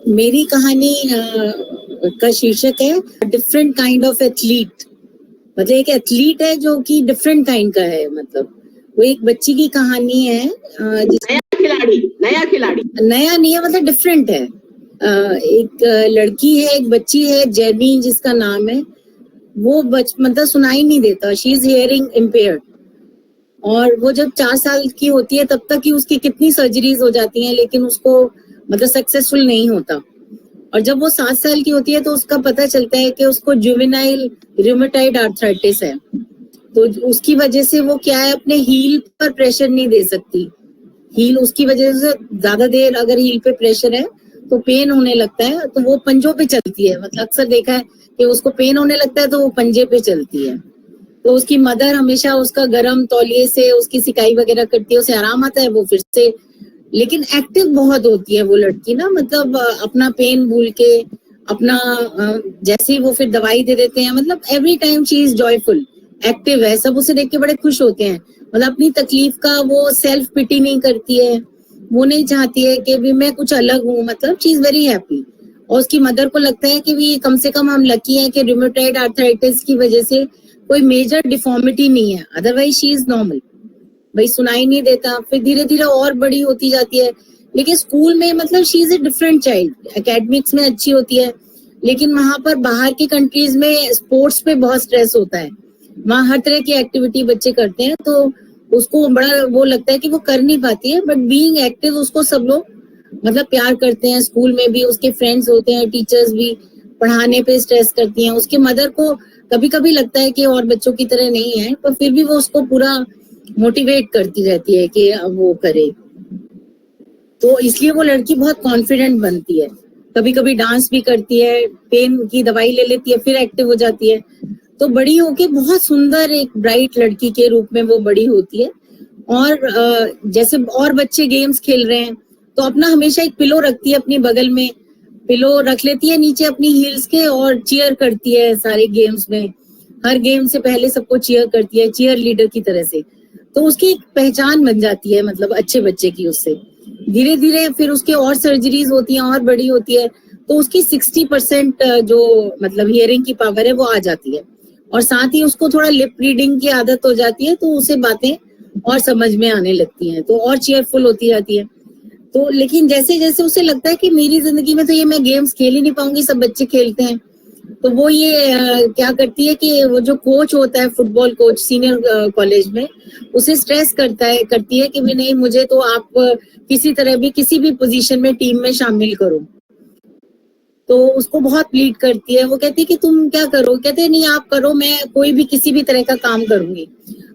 मेरी कहानी का शीर्षक है डिफरेंट काइंड ऑफ एथलीट। मतलब एक एथलीट है जो कि डिफरेंट काइंड का है। मतलब वो एक बच्ची की कहानी है। नया खिलाड़ी नया नहीं है, मतलब डिफरेंट है। एक लड़की है, एक बच्ची है जेनी जिसका नाम है। वो मतलब सुनाई नहीं देता, शी इज हियरिंग इम्पेयर्ड। और वो जब 4 साल की होती है तब तक ही उसकी कितनी सर्जरीज हो जाती हैं, लेकिन उसको मतलब सक्सेसफुल नहीं होता। और जब वो 7 साल की होती है तो उसका पता चलता है कि उसको जुवेनाइल रूमेटॉइड आर्थराइटिस है। तो उसकी वजह से वो क्या है, अपने हील पर प्रेशर नहीं दे सकती। हील उसकी वजह से ज्यादा देर अगर हील पे प्रेशर है तो पेन होने लगता है, तो वो पंजों पे चलती है। मतलब अक्सर देखा है कि उसको पेन होने लगता है तो वो पंजे पे चलती है। तो उसकी मदर हमेशा उसका गर्म तौलिए से उसकी सिकाई वगैरह करती है, उसे आराम आता है, वो फिर से। लेकिन एक्टिव बहुत होती है वो लड़की ना, मतलब अपना पेन भूल के अपना जैसे ही वो फिर दवाई दे देते हैं, मतलब every time she is joyful, active है। सब उसे देख के बड़े खुश होते हैं। मतलब अपनी तकलीफ का वो सेल्फ पिटी नहीं करती है, वो नहीं चाहती है कि भी मैं कुछ अलग हूँ। मतलब शी इज वेरी हैप्पी। और उसकी मदर को लगता है कि भी कम से कम हम लकी हैं कि रूमेटॉइड आर्थराइटिस की वजह से कोई मेजर डिफॉर्मिटी नहीं है, अदरवाइज शी इज नॉर्मल। भाई सुनाई नहीं देता। फिर धीरे धीरे और बड़ी होती जाती है। लेकिन स्कूल में मतलब she is a different child. Academics में अच्छी होती है, लेकिन वहां पर बाहर की कंट्रीज में स्पोर्ट्स पे बहुत स्ट्रेस होता है। वहाँ हर तरह की एक्टिविटी बच्चे करते हैं, तो उसको बड़ा वो लगता है कि वो कर नहीं पाती है। बट बीइंग एक्टिव उसको सब लोग मतलब प्यार करते हैं। स्कूल में भी उसके फ्रेंड्स होते हैं, टीचर्स भी पढ़ाने पे स्ट्रेस करती हैं। उसके मदर को कभी कभी लगता है कि और बच्चों की तरह नहीं है, पर फिर भी वो उसको पूरा मोटिवेट करती रहती है कि वो करे। तो इसलिए वो लड़की बहुत कॉन्फिडेंट बनती है। कभी कभी डांस भी करती है, पेन की दवाई ले लेती है, फिर एक्टिव हो जाती है। तो बड़ी होके बहुत सुंदर एक ब्राइट लड़की के रूप में वो बड़ी होती है। और जैसे और बच्चे गेम्स खेल रहे हैं तो अपना हमेशा एक पिलो रखती है अपनी बगल में। पिलो रख लेती है नीचे अपनी हील्स के और चीयर करती है सारे गेम्स में। हर गेम से पहले सबको चीयर करती है, चीयर लीडर की तरह से। तो उसकी एक पहचान बन जाती है, मतलब अच्छे बच्चे की उससे। धीरे धीरे फिर उसके और सर्जरीज होती हैं और बड़ी होती है, तो उसकी 60% जो मतलब हियरिंग की पावर है वो आ जाती है। और साथ ही उसको थोड़ा लिप रीडिंग की आदत हो जाती है, तो उसे बातें और समझ में आने लगती हैं, तो और चेयरफुल होती जाती है। तो लेकिन जैसे जैसे उसे लगता है कि मेरी जिंदगी में तो ये मैं गेम्स खेल ही नहीं पाऊंगी, सब बच्चे खेलते हैं, तो वो ये क्या करती है कि वो जो कोच होता है, फुटबॉल कोच सीनियर कॉलेज में, उसे स्ट्रेस करती है कि भी नहीं, मुझे तो आप किसी तरह भी किसी भी पोजीशन में टीम में शामिल करो। तो उसको बहुत प्लीड करती है। वो कहती है कि तुम क्या करो, कहते हैं नहीं आप करो, मैं कोई भी किसी भी तरह का काम करूंगी।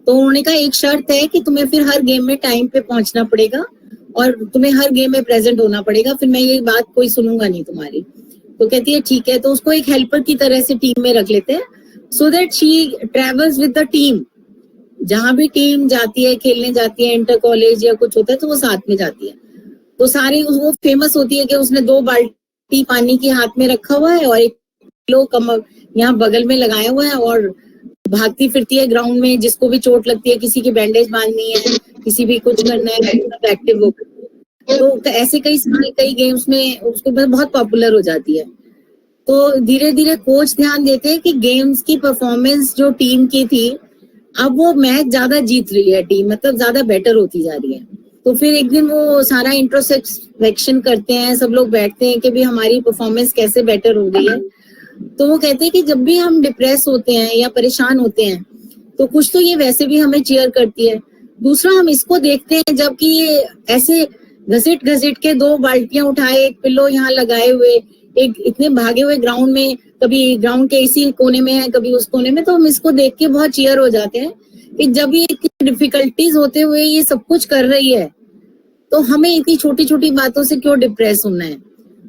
तो उन्होंने कहा एक शर्त है कि तुम्हें फिर हर गेम में टाइम पे पहुंचना पड़ेगा और तुम्हें हर गेम में प्रेजेंट होना पड़ेगा, फिर मैं ये बात कोई सुनूंगा नहीं तुम्हारी। तो कहती है ठीक है। तो उसको एक हेल्पर की तरह से टीम में रख लेते हैं, so that she travels with the team. जहां भी टीम जाती है, खेलने जाती है, इंटर कॉलेज या कुछ होता है, तो वो साथ में जाती है। तो सारी वो फेमस होती है कि उसने 2 बाल्टी पानी के हाथ में रखा हुआ है और एक किलो कमर यहाँ बगल में लगाया हुआ है, और भागती फिरती है ग्राउंड में। जिसको भी चोट लगती है, किसी की बैंडेज बांधनी है, किसी भी कुछ करना है, सब एक्टिव होकर। तो ऐसे कई गेम्स में उसको बहुत पॉपुलर हो जाती है। तो धीरे धीरे कोच ध्यान देते हैं कि गेम्स की परफॉर्मेंस जो टीम की थी, अब वो मैच ज्यादा जीत रही है टीम, मतलब ज्यादा बेटर होती जा रही है। तो फिर एक दिन वो सारा इंट्रोस्पेक्शन करते हैं, सब लोग बैठते हैं कि भी हमारी परफॉर्मेंस कैसे बेटर हो गई है। तो वो कहते हैं कि जब भी हम डिप्रेस होते हैं या परेशान होते हैं तो कुछ तो ये वैसे भी हमें चीयर करती है। दूसरा हम इसको देखते हैं जबकि ये ऐसे घसीट घसीट के 2 बाल्टियां उठाए, एक पिल्लो यहाँ लगाए हुए, एक इतने भागे हुए ग्राउंड में, कभी ग्राउंड के इसी कोने में है, कभी उस कोने में। तो हम इसको देख के बहुत चीयर हो जाते हैं कि जब ये इतनी डिफिकल्टीज होते हुए ये सब कुछ कर रही है, तो हमें इतनी छोटी छोटी बातों से क्यों डिप्रेस होना है।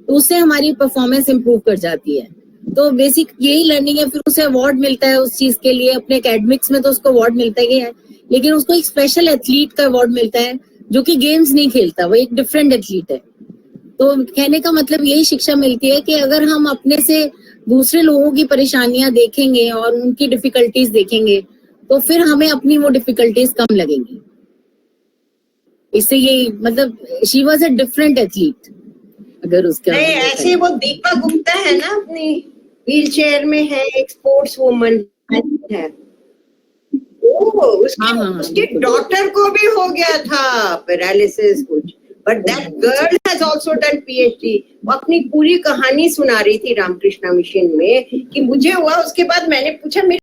तो उससे हमारी परफॉर्मेंस इंप्रूव कर जाती है। तो बेसिक यही लर्निंग है। फिर उसे अवार्ड मिलता है उस चीज के लिए। अपने एकेडमिक्स में तो उसको अवार्ड मिलता ही है, लेकिन उसको एक स्पेशल एथलीट का अवार्ड मिलता है जो कि गेम्स नहीं खेलता, वो एक डिफरेंट एथलीट है। तो कहने का मतलब यही शिक्षा मिलती है कि अगर हम अपने से दूसरे लोगों की परेशानियां देखेंगे और उनकी डिफिकल्टीज देखेंगे, तो फिर हमें अपनी वो डिफिकल्टीज कम लगेंगी। इससे ये मतलब she was a different athlete. अगर उसका नहीं, ऐसे वो दीपा गुप्ता है ना, अपनी व्हील चेयर में है, एक स्पोर्ट्स वुमन है। उसके डॉटर को भी हो गया था पैरालिसिस कुछ, but that girl has also done PhD. वो अपनी पूरी कहानी सुना रही थी रामकृष्णा मिशन में कि मुझे हुआ। उसके बाद मैंने पूछा